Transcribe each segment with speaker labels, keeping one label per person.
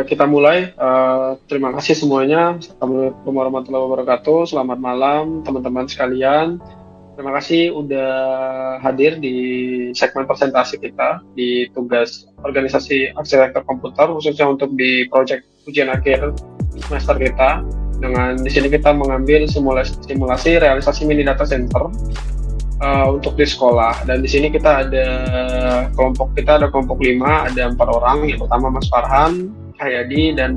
Speaker 1: kita mulai. Terima kasih semuanya. Assalamualaikum warahmatullahi wabarakatuh. Selamat malam teman-teman sekalian. Terima kasih udah hadir di segmen presentasi kita di tugas organisasi arsitektur komputer, khususnya untuk di proyek ujian akhir semester kita. Dengan di sini kita mengambil simulasi realisasi mini data center untuk di sekolah. Dan di sini kita ada kelompok 5, ada 4 orang. Yang pertama Mas Farhan Hayadi dan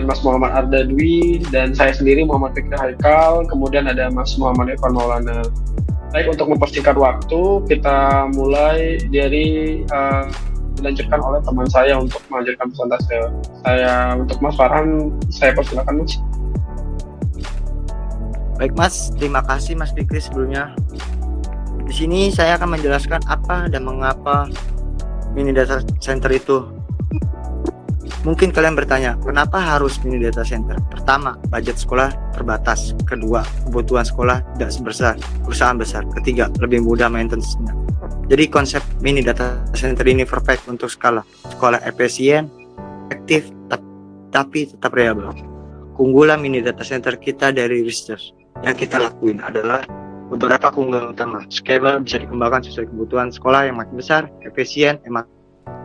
Speaker 1: Mas Muhammad Arda Dwi, dan saya sendiri Muhammad Fikri Haikal. Kemudian ada Mas Muhammad Irfan Maulana. Baik, untuk mempersingkat waktu, kita mulai dari dilanjutkan oleh teman saya untuk melanjutkan presentasi. Saya untuk Mas Farhan, saya persilakan Mas.
Speaker 2: Baik Mas, terima kasih Mas Fikri sebelumnya. Di sini saya akan menjelaskan apa dan mengapa mini data center itu. Mungkin kalian bertanya, kenapa harus mini data center? Pertama, budget sekolah terbatas. Kedua, kebutuhan sekolah tidak sebesar perusahaan besar. Ketiga, lebih mudah maintenance-nya. Jadi konsep mini data center ini perfect untuk sekolah efisien, efektif, tapi tetap reliable. Keunggulan mini data center kita dari research yang kita lakuin adalah beberapa keunggulan utama. Scalable, bisa dikembangkan sesuai kebutuhan sekolah yang makin besar, efisien, hemat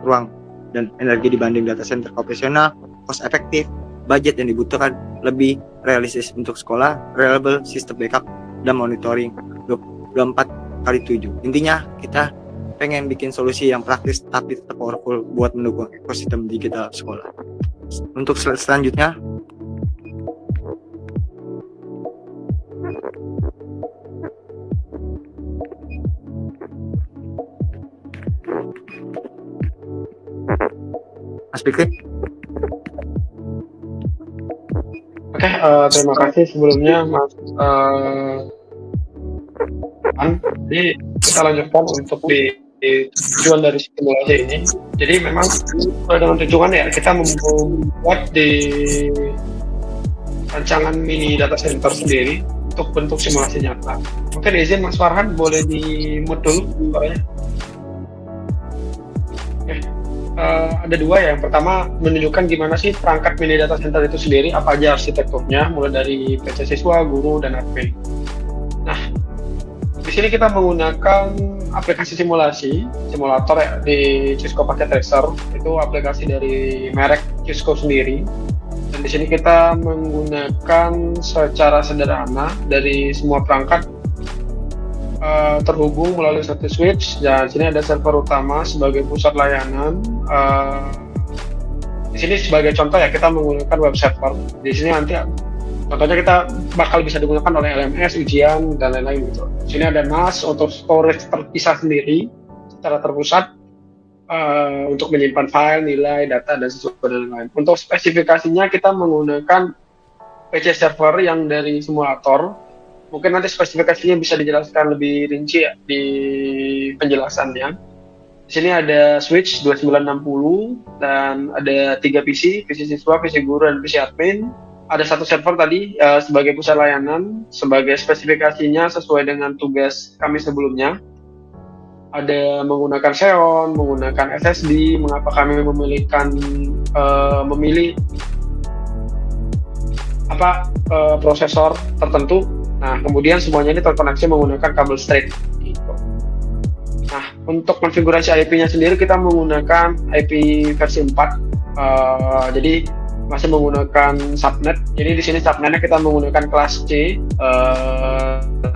Speaker 2: ruang dan energi dibanding data center konvensional, cost efektif, budget yang dibutuhkan lebih realistis untuk sekolah, reliable, sistem backup dan monitoring 24/7. Intinya kita pengen bikin solusi yang praktis tapi tetap powerful buat mendukung ekosistem digital sekolah. Untuk slide selanjutnya, Mas Fikri.
Speaker 1: Oke, terima kasih sebelumnya Mas Jadi kita lanjutkan untuk di tujuan dari simulasi ini. Jadi memang dengan tujuan ya kita membuat di rancangan mini data center sendiri untuk bentuk simulasi nyata. Mungkin izin Mas Farhan boleh di-mute dulu suaranya. Ada dua ya. Yang pertama menunjukkan gimana sih perangkat mini data center itu sendiri, apa aja arsitekturnya, mulai dari PC siswa, guru, dan admin. Nah, di sini kita menggunakan aplikasi simulator ya, di Cisco Packet Tracer. Itu aplikasi dari merek Cisco sendiri. Dan di sini kita menggunakan secara sederhana dari semua perangkat terhubung melalui satu switch. Dan di sini ada server utama sebagai pusat layanan. Di sini sebagai contoh ya kita menggunakan web server. Di sini nanti contohnya kita bakal bisa digunakan oleh LMS, ujian, dan lain-lain gitu. Di sini ada NAS untuk storage terpisah sendiri secara terpusat untuk menyimpan file, nilai, data, dan sesuatu dan lain-lain. Untuk spesifikasinya kita menggunakan PC server yang dari simulator. Mungkin nanti spesifikasinya bisa dijelaskan lebih rinci ya di penjelasannya. Di sini ada switch 2960 dan ada 3 PC siswa, PC guru, dan PC admin. Ada satu server tadi sebagai pusat layanan, sebagai spesifikasinya sesuai dengan tugas kami sebelumnya. Ada menggunakan Xeon, menggunakan SSD. Mengapa kami memilih prosesor tertentu? Nah, kemudian semuanya ini terkoneksi menggunakan kabel straight. Nah, untuk konfigurasi IP-nya sendiri kita menggunakan IP versi 4. Jadi masih menggunakan subnet. Jadi di sini subnetnya kita menggunakan kelas C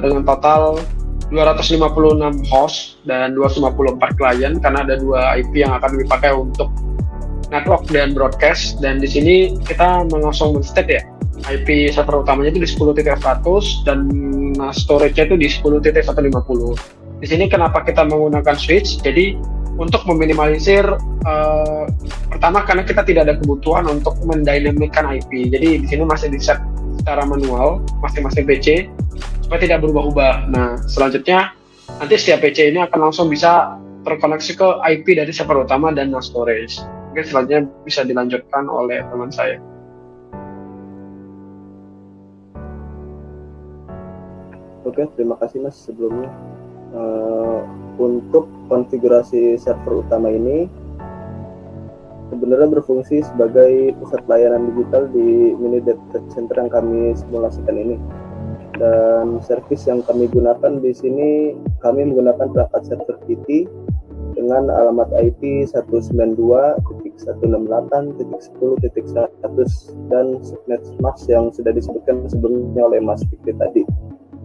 Speaker 1: dengan total 256 host dan 254 klien, karena ada 2 IP yang akan dipakai untuk network dan broadcast. Dan di sini kita mengosong state ya. IP server utamanya itu di 10.100 dan storage-nya itu di 10.150. Di sini kenapa kita menggunakan switch? Jadi untuk meminimalisir pertama karena kita tidak ada kebutuhan untuk mendinamikkan IP. Jadi di sini masih di-set secara manual masing-masing PC supaya tidak berubah-ubah. Nah, selanjutnya nanti setiap PC ini akan langsung bisa terkoneksi ke IP dari server utama dan storage. Mungkin selanjutnya bisa dilanjutkan oleh teman saya.
Speaker 3: Oke, terima kasih Mas sebelumnya. Untuk konfigurasi server utama ini sebenarnya berfungsi sebagai pusat layanan digital di mini data center yang kami simulasikan ini. Dan servis yang kami gunakan di sini, kami menggunakan perangkat server PT dengan alamat IP 192.168.10.100 dan subnet mask yang sudah disebutkan sebelumnya oleh Mas Fikri tadi.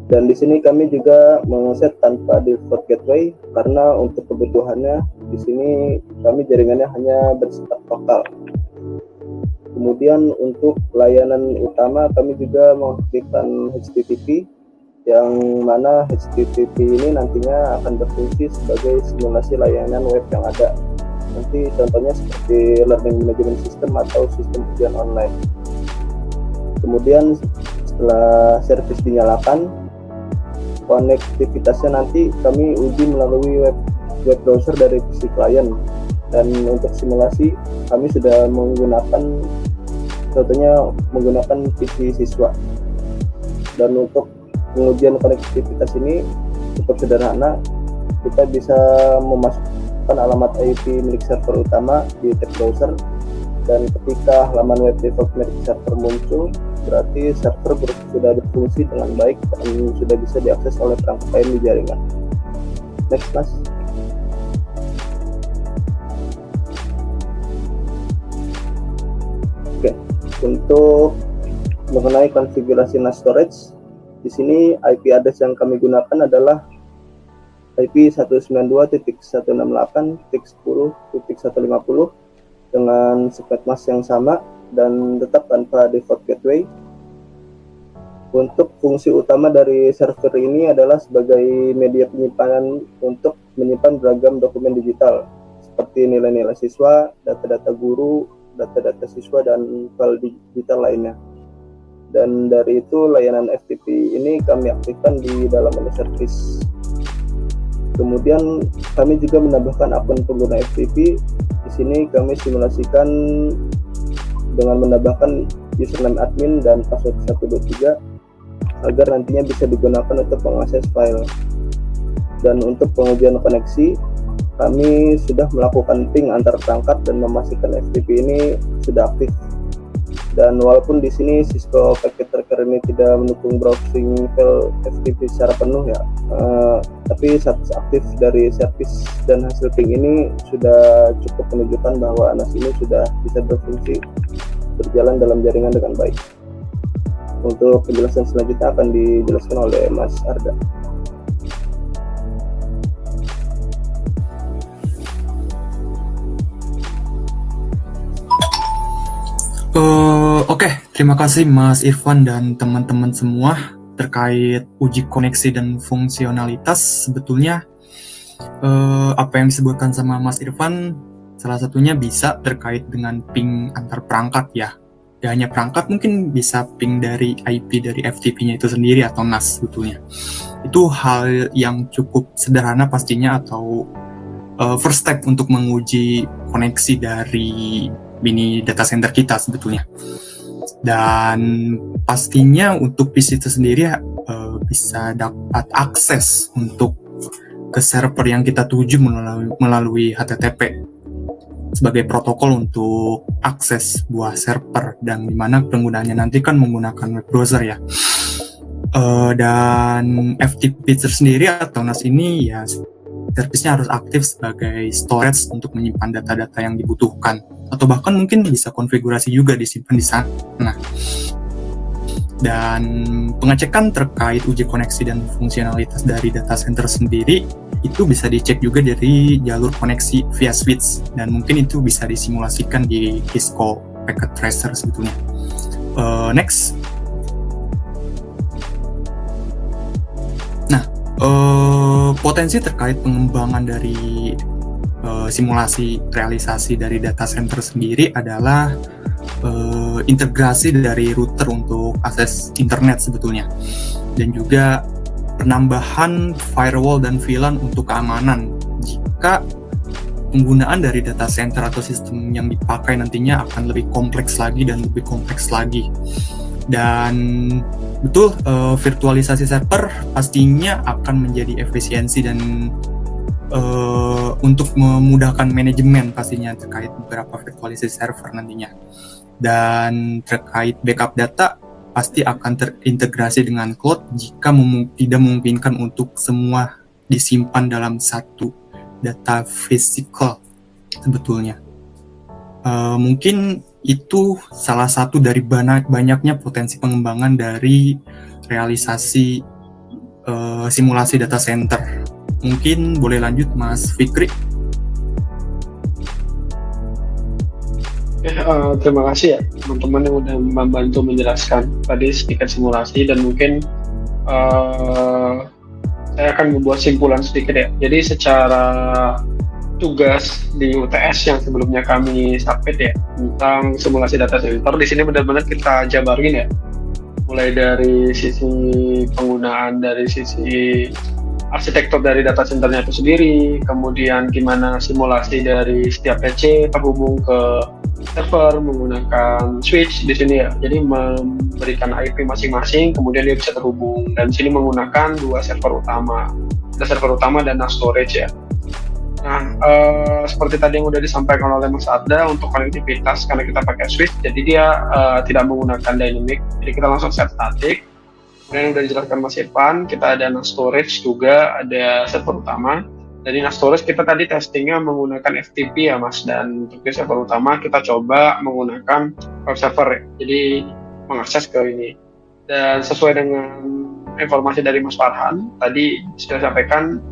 Speaker 3: Dan di sini kami juga mengset tanpa default gateway karena untuk kebutuhannya di sini kami jaringannya hanya bersifat lokal. Kemudian untuk layanan utama kami juga mengaktifkan HTTP yang mana HTTP ini nantinya akan berfungsi sebagai simulasi layanan web yang ada. Nanti contohnya seperti learning management system atau sistem ujian online. Kemudian setelah servis dinyalakan, konektivitasnya nanti kami uji melalui web browser dari PC klien. Dan untuk simulasi kami sudah menggunakan PC siswa. Dan untuk pengujian konektivitas ini cukup sederhana. Kita bisa memasukkan alamat IP milik server utama di tab browser, dan ketika halaman web default milik server muncul, berarti server sudah berfungsi dengan baik dan sudah bisa diakses oleh perangkat lain di jaringan. Next, Mas. Oke, untuk mengenai konfigurasi NAS storage, di sini IP address yang kami gunakan adalah IP 192.168.10.150 dengan subnet mask yang sama dan tetap tanpa default gateway. Untuk fungsi utama dari server ini adalah sebagai media penyimpanan untuk menyimpan beragam dokumen digital seperti nilai-nilai siswa, data-data guru, data-data siswa, dan file digital lainnya. Dan dari itu layanan FTP ini kami aktifkan di dalam menu service. Kemudian kami juga menambahkan akun pengguna FTP. Di sini kami simulasikan dengan menambahkan username admin dan password 123 agar nantinya bisa digunakan untuk mengakses file. Dan untuk pengujian koneksi, kami sudah melakukan ping antar perangkat dan memastikan FTP ini sudah aktif. Dan walaupun di sini Cisco Packet Tracker ini tidak mendukung browsing file FTP secara penuh ya, tapi status aktif dari service dan hasil ping ini sudah cukup menunjukkan bahwa NAS ini sudah bisa berfungsi berjalan dalam jaringan dengan baik. Untuk penjelasan selanjutnya akan dijelaskan oleh Mas Arda.
Speaker 4: Oke, terima kasih Mas Irfan dan teman-teman semua terkait uji koneksi dan fungsionalitas. Sebetulnya apa yang disebutkan sama Mas Irfan salah satunya bisa terkait dengan ping antar perangkat ya. Gak hanya perangkat, mungkin bisa ping dari IP dari FTP-nya itu sendiri atau NAS sebetulnya. Itu hal yang cukup sederhana pastinya, atau first step untuk menguji koneksi dari mini data center kita sebetulnya. Dan pastinya untuk PC itu sendiri bisa dapat akses untuk ke server yang kita tuju melalui HTTP sebagai protokol untuk akses buah server, dan dimana penggunaannya nanti kan menggunakan web browser ya. Dan FTP sendiri atau NAS ini ya servisnya harus aktif sebagai storage untuk menyimpan data-data yang dibutuhkan, atau bahkan mungkin bisa konfigurasi juga disimpan di sana. Dan pengecekan terkait uji koneksi dan fungsionalitas dari data center sendiri itu bisa dicek juga dari jalur koneksi via switch, dan mungkin itu bisa disimulasikan di Cisco Packet Tracer sebetulnya. Next. Nah, potensi terkait pengembangan dari simulasi realisasi dari data center sendiri adalah integrasi dari router untuk akses internet sebetulnya, dan juga penambahan firewall dan VLAN untuk keamanan jika penggunaan dari data center atau sistem yang dipakai nantinya akan lebih kompleks lagi dan lebih kompleks lagi. Dan betul, virtualisasi server pastinya akan menjadi efisiensi dan untuk memudahkan manajemen pastinya terkait beberapa virtualisasi server nantinya. Dan terkait backup data pasti akan terintegrasi dengan cloud jika tidak memungkinkan untuk semua disimpan dalam satu data physical sebetulnya. Mungkin itu salah satu dari banyaknya potensi pengembangan dari realisasi simulasi data center. Mungkin boleh lanjut Mas Fikri.
Speaker 1: Terima kasih ya teman-teman yang udah membantu menjelaskan tadi sedikit simulasi, dan mungkin saya akan membuat simpulan sedikit ya. Jadi secara tugas di UTS yang sebelumnya kami submit ya tentang simulasi data center, di sini benar-benar kita jabarin ya, mulai dari sisi penggunaan, dari sisi arsitektur dari data centernya itu sendiri, kemudian gimana simulasi dari setiap PC terhubung ke server menggunakan switch di sini ya. Jadi memberikan IP masing-masing, kemudian dia bisa terhubung, dan di sini menggunakan dua server utama, ada server utama dan NAS storage ya. Nah, seperti tadi yang udah disampaikan oleh Mas Arda, untuk konektivitas karena kita pakai switch, jadi dia tidak menggunakan dynamic, jadi kita langsung set static. Kemudian yang udah dijelaskan Mas Irfan, kita ada NAS storage juga, ada server utama. Dari NAS storage kita tadi testingnya menggunakan FTP ya Mas, dan untuk di server utama kita coba menggunakan web server ya. Jadi mengakses ke ini. Dan sesuai dengan informasi dari Mas Farhan tadi sudah sampaikan,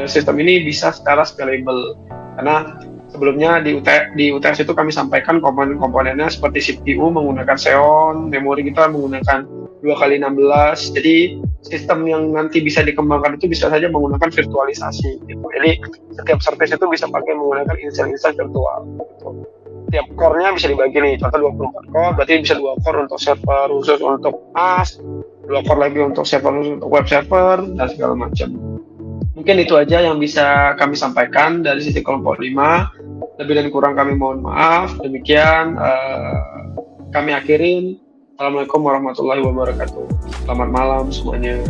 Speaker 1: sistem ini bisa secara scalable, karena sebelumnya di UTS itu kami sampaikan komponen-komponennya seperti CPU menggunakan Xeon, memori kita menggunakan 2x16, jadi sistem yang nanti bisa dikembangkan itu bisa saja menggunakan virtualisasi gitu. Jadi setiap service itu bisa pakai menggunakan instansi virtual gitu. Tiap core-nya bisa dibagi nih, contoh 24 core, berarti bisa 2 core untuk server khusus untuk NAS, 2 core lagi untuk server khusus untuk web server, dan segala macam. Mungkin itu aja yang bisa kami sampaikan dari sisi kelompok 5. Lebih dan kurang kami mohon maaf. Demikian kami akhirin. Assalamualaikum warahmatullahi wabarakatuh. Selamat malam semuanya.